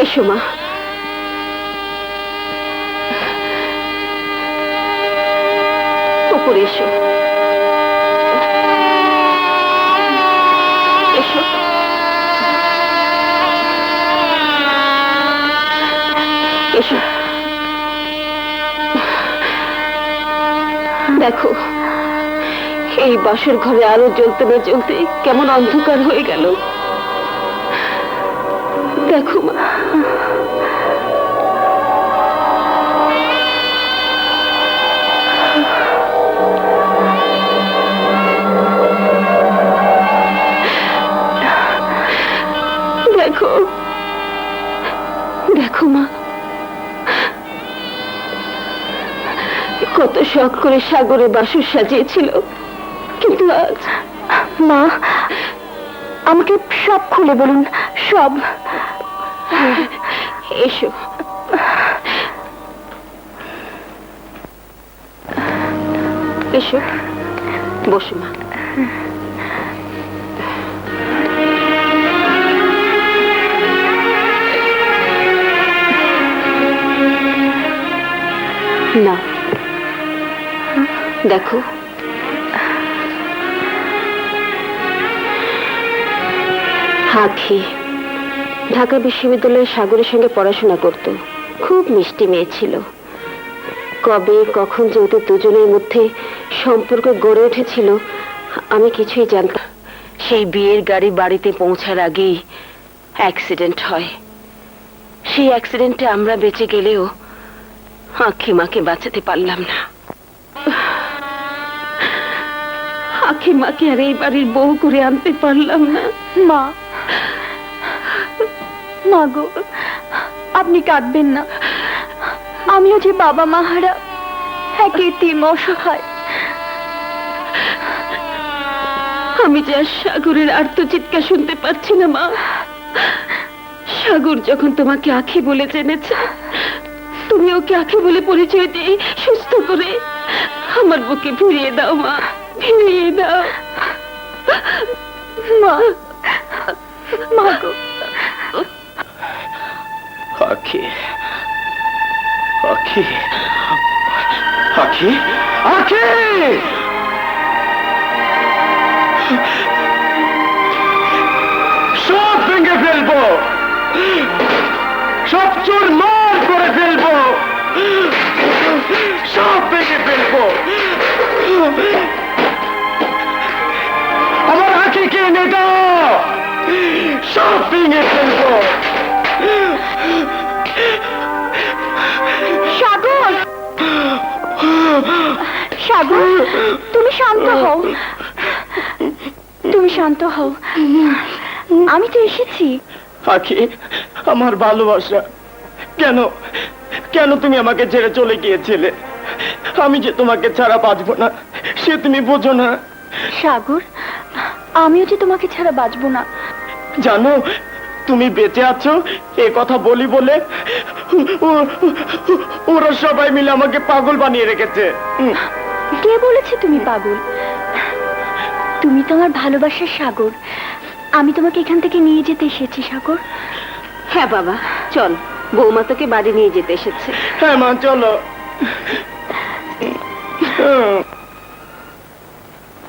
এসো মা, উপরে এসো। এসো, এসো। দেখো, এই বাসর ঘরে আলো জ্বলতে না জ্বলতে কেমন অন্ধকার হয়ে গেল। দেখো মা, দেখো, দেখো মা, কত শখ করে সাগরে বাসর সাজিয়েছিল, কিন্তু আজ। মা, আমাকে সব খুলে বলুন, সব। এসো, এসো, বসো মা। না, দেখো, আঁখি ঢাকা বিশ্ববিদ্যালয়ে সাগরের সঙ্গে পড়াশোনা করত। খুব মিষ্টি মেয়ে ছিল। কবে কখন যে ওদের দুজনের মধ্যে সম্পর্ক গড়ে উঠেছিল আমি কিছুই জানতাম। সেই বিয়ের গাড়ি বাড়িতে পৌঁছার আগেই অ্যাক্সিডেন্ট হয়। সেই অ্যাক্সিডেন্টে আমরা বেঁচে গেলেও আঁখি মাকে বাঁচাতে পারলাম না। আঁখি মাকে আর এই বাড়ির বউ করে আনতে পারলাম না। মা, মা গো, আপনি কাঁদবেন না। আমিও যে বাবা মা হারা এক এতিম অসহায়। আমি যে আর সাগরের আর্তচিৎকার শুনতে পাচ্ছি না মা। সাগর যখন তোমাকে আঁখি বলে জেনেছে, তুমি ওকে আঁখি বলে পরিচয় দিয়ে সুস্থ করে আমার বুকে ফিরিয়ে দাও মা, ফিরিয়ে দাও। মা, মা গো। আঁখি, আঁখি, আঁখি, আঁখি! সব ভেঙে ফেলবো, সব চুরমার করে ফেলবো, সব ভেঙে ফেলবো। আমার আঁখিকে এনে দাও, সব ভেঙে ফেলবো। সাগর, সাগর, তুমি শান্ত হও, তুমি শান্ত হও। আমি তো এসেছি। আঁখি, আমার ভালোবাসা, কেন কেন তুমি আমাকে ছেড়ে চলে গিয়েছিলে? আমি যে তোমাকে ছাড়া বাঁচবো না সে তুমি বোঝো না। সাগর, আমিও যে তোমাকে ছাড়া বাঁচবো না। জানো, তুমি বেঁচে আছো এ কথা বলি বলে ওরা সবাই মিলে আমাকে পাগল বানিয়ে রেখেছে। কে বলেছে তুমি পাগল? তুমি তো আমার ভালোবাসার সাগর। আমি তোমাকে এখান থেকে নিয়ে যেতে এসেছি সাগর। হ্যাঁ বাবা, চল, বৌমা তোকে বাড়ি নিয়ে যেতে এসেছে। হ্যাঁ মা, চলো।